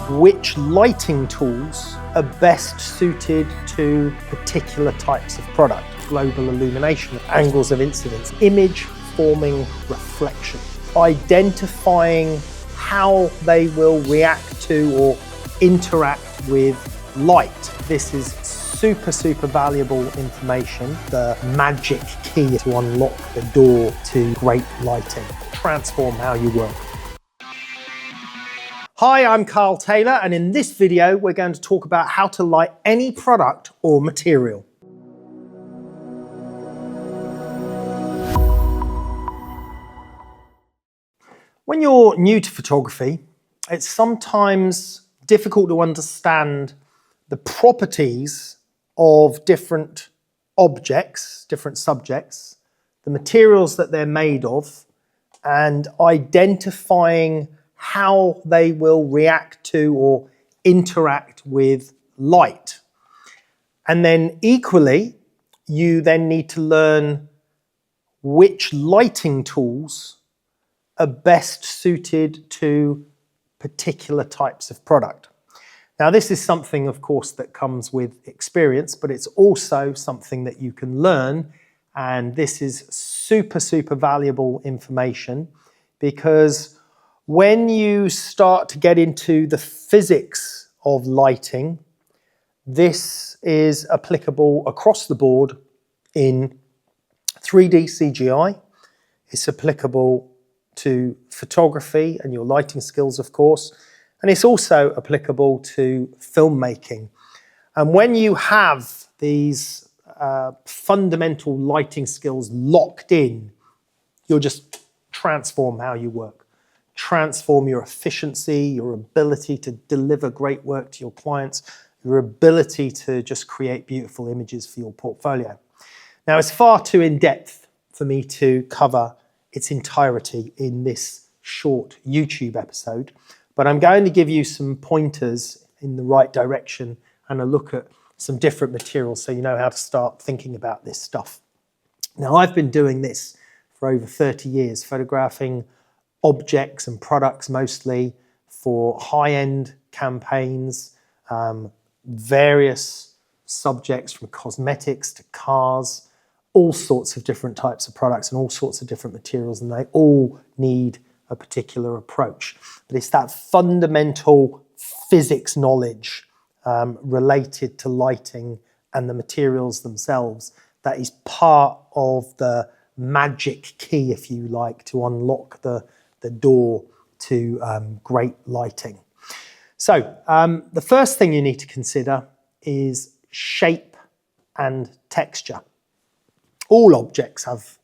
which lighting tools are best suited to particular types of product. Global illumination, angles of incidence, image forming reflection, identifying how they will react to or interact with light. This is super valuable information, the magic key to unlock the door to great lighting. Transform how you work. Hi, I'm Carl Taylor, and in this video we're going to talk about how to light any product or material. When you're new to photography, it's sometimes difficult to understand the properties of different objects, different subjects, the materials that they're made of, and identifying how they will react to or interact with light. And then equally, you then need to learn which lighting tools are best suited to particular types of product. Now, this is something, of course, that comes with experience, but it's also something that you can learn. And this is super valuable information, because when you start to get into the physics of lighting, this is applicable across the board in 3D CGI. It's applicable to photography and your lighting skills, of course, and it's also applicable to filmmaking. And when you have these fundamental lighting skills locked in, you'll just transform how you work. Transform your efficiency, your ability to deliver great work to your clients, your ability to just create beautiful images for your portfolio. Now, it's far too in-depth for me to cover its entirety in this short YouTube episode, but I'm going to give you some pointers in the right direction and a look at some different materials so you know how to start thinking about this stuff. Now, I've been doing this for over 30 years, photographing objects and products mostly for high-end campaigns, various subjects from cosmetics to cars, all sorts of different types of products and all sorts of different materials, and they all need a particular approach. But it's that fundamental physics knowledge related to lighting and the materials themselves that is part of the magic key, if you like, to unlock the door to great lighting. So the first thing you need to consider is shape and texture. All objects have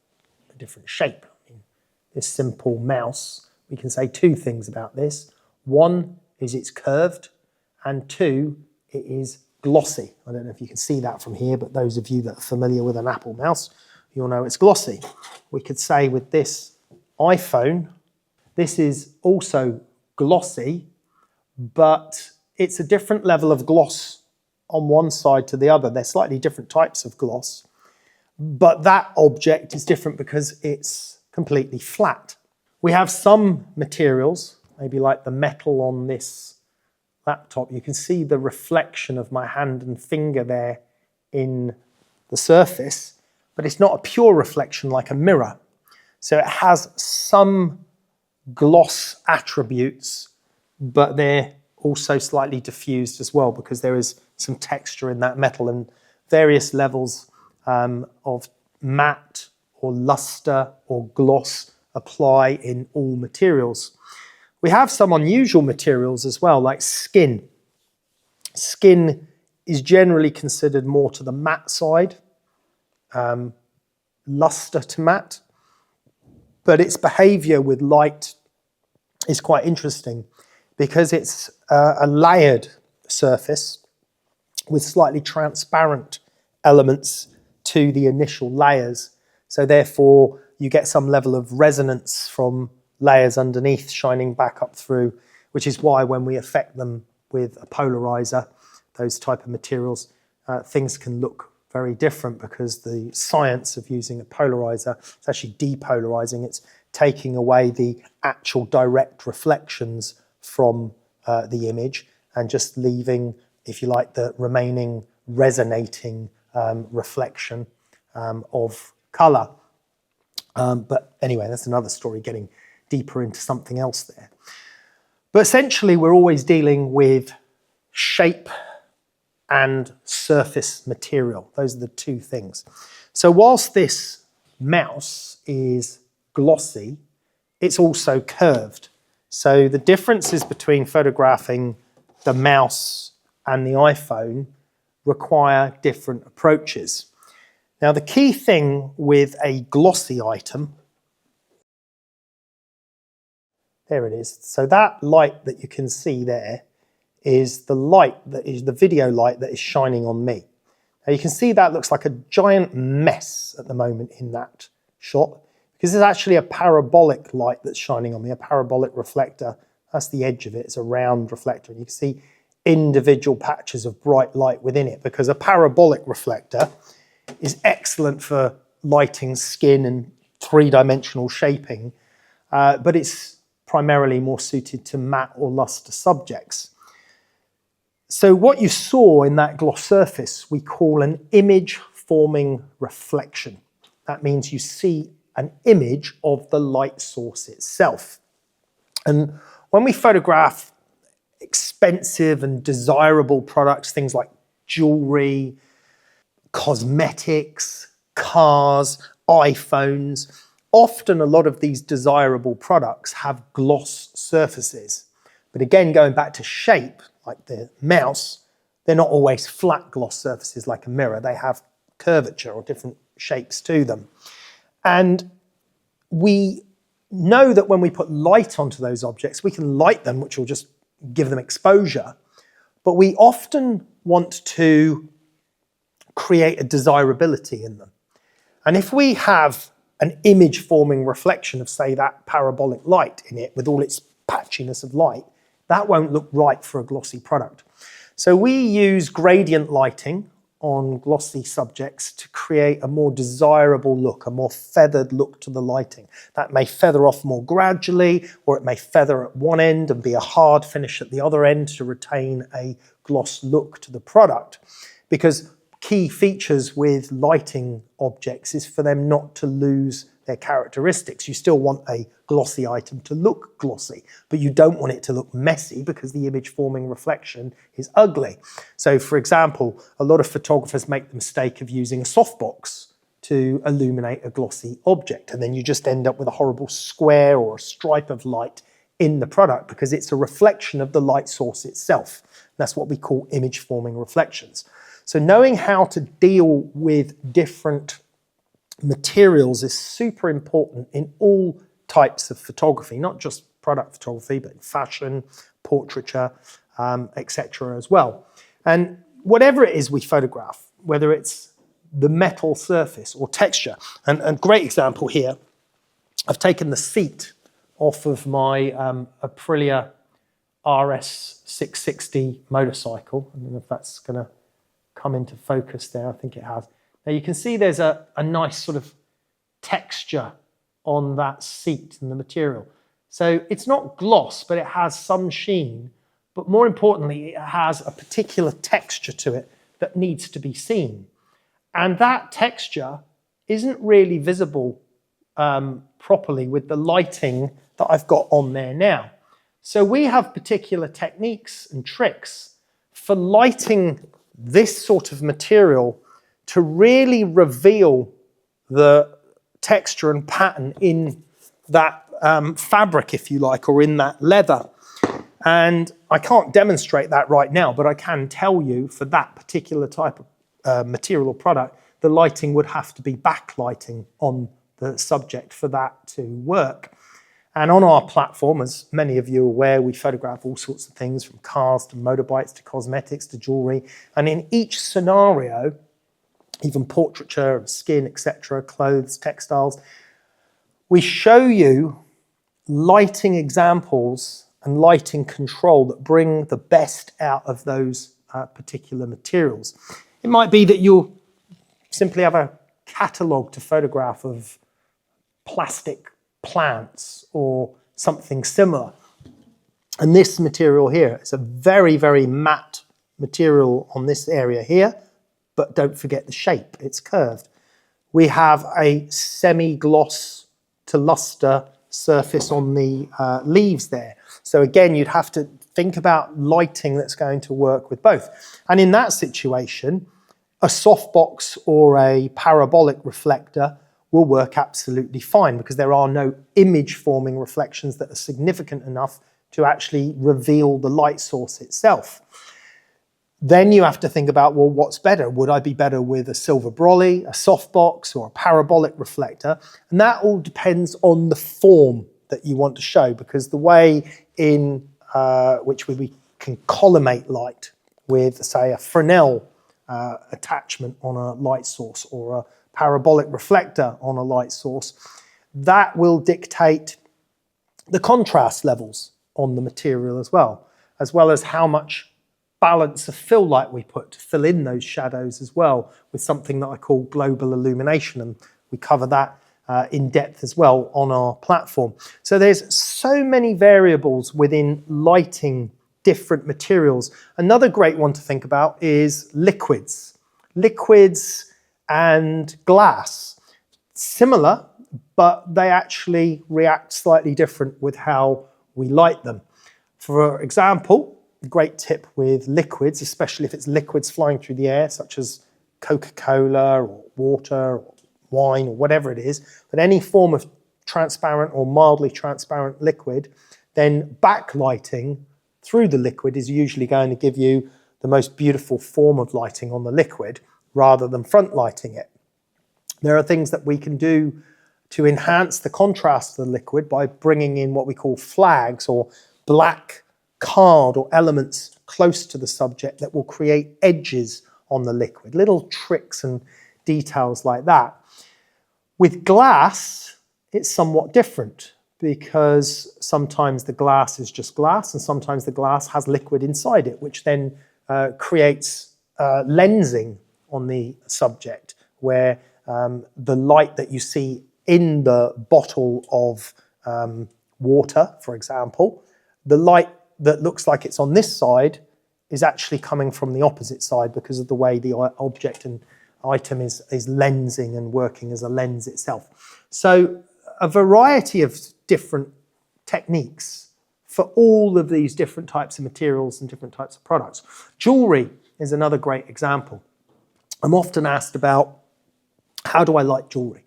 a different shape. I mean, this simple mouse, we can say two things about this. One is it's curved, and two, it is glossy. I don't know if you can see that from here, but those of you that are familiar with an Apple mouse, you'll know it's glossy. We could say with this iPhone, this is also glossy, but it's a different level of gloss on one side to the other. They're slightly different types of gloss, but that object is different because it's completely flat. We have some materials, maybe like the metal on this laptop. You can see the reflection of my hand and finger there in the surface, but it's not a pure reflection like a mirror. So it has some gloss attributes, but they're also slightly diffused as well because there is some texture in that metal and various levels of matte or luster or gloss apply in all materials. We have some unusual materials as well, like skin. Skin is generally considered more to the matte side, luster to matte, but its behavior with light is quite interesting because it's a layered surface with slightly transparent elements to the initial layers. So therefore, you get some level of resonance from layers underneath shining back up through, which is why when we affect them with a polarizer, those type of materials, things can look very different because the science of using a polarizer is actually depolarizing. It's taking away the actual direct reflections from the image and just leaving, if you like, the remaining resonating reflection of colour. But anyway, that's another story, getting deeper into something else there. But essentially, we're always dealing with shape and surface material. Those are the two things. So whilst this mouse is glossy, it's also curved. So the differences between photographing the mouse and the iPhone require different approaches. Now, the key thing with a glossy item, there it is. So that light that you can see there is the light that is the video light that is shining on me. Now you can see that looks like a giant mess at the moment in that shot, because it's actually a parabolic light that's shining on me, a parabolic reflector. That's the edge of it, it's a round reflector. And you can see individual patches of bright light within it, because a parabolic reflector is excellent for lighting skin and three-dimensional shaping, but it's primarily more suited to matte or luster subjects. So what you saw in that gloss surface, we call an image-forming reflection. That means you see an image of the light source itself. And when we photograph expensive and desirable products, things like jewellery, cosmetics, cars, iPhones, often a lot of these desirable products have gloss surfaces. But again, going back to shape, like the mouse, they're not always flat gloss surfaces like a mirror. They have curvature or different shapes to them. And we know that when we put light onto those objects, we can light them, which will just give them exposure. But we often want to create a desirability in them. And if we have an image-forming reflection of, say, that parabolic light in it with all its patchiness of light, that won't look right for a glossy product. So we use gradient lighting on glossy subjects to create a more desirable look, a more feathered look to the lighting. That may feather off more gradually, or it may feather at one end and be a hard finish at the other end to retain a gloss look to the product. Because key features with lighting objects is for them not to lose their characteristics. You still want a glossy item to look glossy, but you don't want it to look messy because the image forming reflection is ugly. So for example, a lot of photographers make the mistake of using a softbox to illuminate a glossy object, and then you just end up with a horrible square or a stripe of light in the product because it's a reflection of the light source itself. That's what we call image forming reflections. So knowing how to deal with different materials is super important in all types of photography, not just product photography, but in fashion, portraiture, etc. as well. And whatever it is we photograph, whether it's the metal surface or texture, and a great example here, I've taken the seat off of my Aprilia RS 660 motorcycle. I don't know if that's going to come into focus there. I think it has. Now you can see there's a nice sort of texture on that seat and the material. So it's not gloss, but it has some sheen. But more importantly, it has a particular texture to it that needs to be seen. And that texture isn't really visible properly with the lighting that I've got on there now. So we have particular techniques and tricks for lighting this sort of material to really reveal the texture and pattern in that fabric, if you like, or in that leather. And I can't demonstrate that right now, but I can tell you for that particular type of material or product, the lighting would have to be backlighting on the subject for that to work. And on our platform, as many of you are aware, we photograph all sorts of things from cars to motorbikes to cosmetics to jewellery. And in each scenario, even portraiture and skin, etc., clothes, textiles, we show you lighting examples and lighting control that bring the best out of those particular materials. It might be that you'll simply have a catalogue to photograph of plastic plants or something similar. And this material here, it's a very, very matte material on this area here, but don't forget the shape, it's curved. We have a semi-gloss to luster surface on the leaves there. So again, you'd have to think about lighting that's going to work with both. And in that situation, a softbox or a parabolic reflector will work absolutely fine because there are no image forming reflections that are significant enough to actually reveal the light source itself. Then you have to think about, well, what's better? Would I be better with a silver brolly, a softbox, or a parabolic reflector? And that all depends on the form that you want to show, because the way in which we can collimate light with, say, a Fresnel attachment on a light source or a parabolic reflector on a light source, that will dictate the contrast levels on the material as well as how much balance of fill light we put to fill in those shadows as well with something that I call global illumination, and we cover that in depth as well on our platform. So there's so many variables within lighting different materials. Another great one to think about is liquids. Liquids and glass. Similar, but they actually react slightly different with how we light them. For example, a great tip with liquids, especially if it's liquids flying through the air, such as Coca-Cola or water or wine or whatever it is, but any form of transparent or mildly transparent liquid, then backlighting through the liquid is usually going to give you the most beautiful form of lighting on the liquid rather than front lighting it. There are things that we can do to enhance the contrast of the liquid by bringing in what we call flags or black card or elements close to the subject that will create edges on the liquid, little tricks and details like that. With glass, it's somewhat different because sometimes the glass is just glass and sometimes the glass has liquid inside it, which then creates lensing on the subject, where the light that you see in the bottle of water, for example, the light that looks like it's on this side is actually coming from the opposite side because of the way the object and item is lensing and working as a lens itself. So a variety of different techniques for all of these different types of materials and different types of products. Jewellery is another great example. I'm often asked about how do I light jewellery?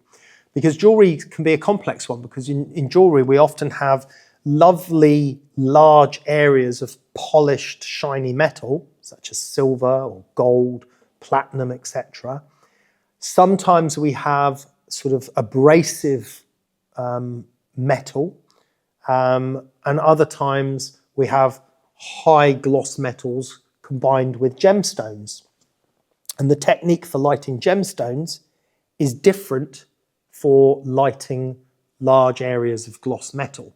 Because jewellery can be a complex one, because in jewellery we often have lovely large areas of polished shiny metal such as silver or gold, platinum, etc. Sometimes we have sort of abrasive metal, and other times we have high gloss metals combined with gemstones. And the technique for lighting gemstones is different for lighting large areas of gloss metal.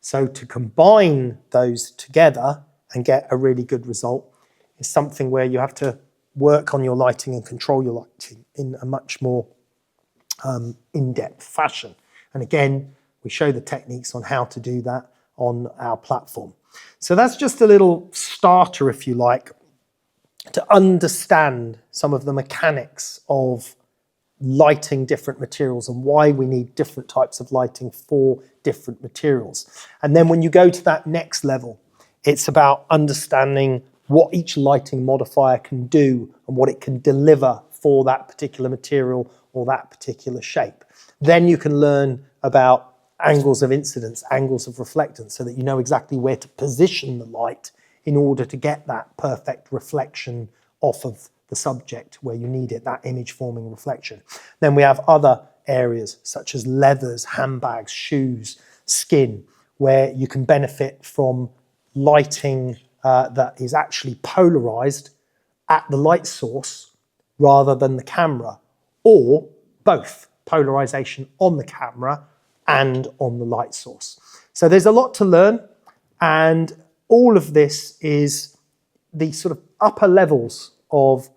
So to combine those together and get a really good result is something where you have to work on your lighting and control your lighting in a much more in-depth fashion. And again, we show the techniques on how to do that on our platform. So that's just a little starter, if you like, to understand some of the mechanics of lighting different materials and why we need different types of lighting for different materials. And then when you go to that next level, it's about understanding what each lighting modifier can do and what it can deliver for that particular material or that particular shape. Then you can learn about angles of incidence, angles of reflectance, so that you know exactly where to position the light in order to get that perfect reflection off of the subject where you need it, that image forming reflection. Then we have other areas such as leathers, handbags, shoes, skin, where you can benefit from lighting that is actually polarized at the light source rather than the camera, or both, polarization on the camera and on the light source. So there's a lot to learn, and all of this is the sort of upper levels of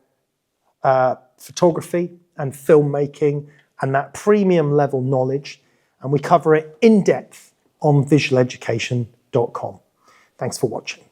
photography and filmmaking and that premium level knowledge, and we cover it in depth on visualeducation.com. Thanks for watching.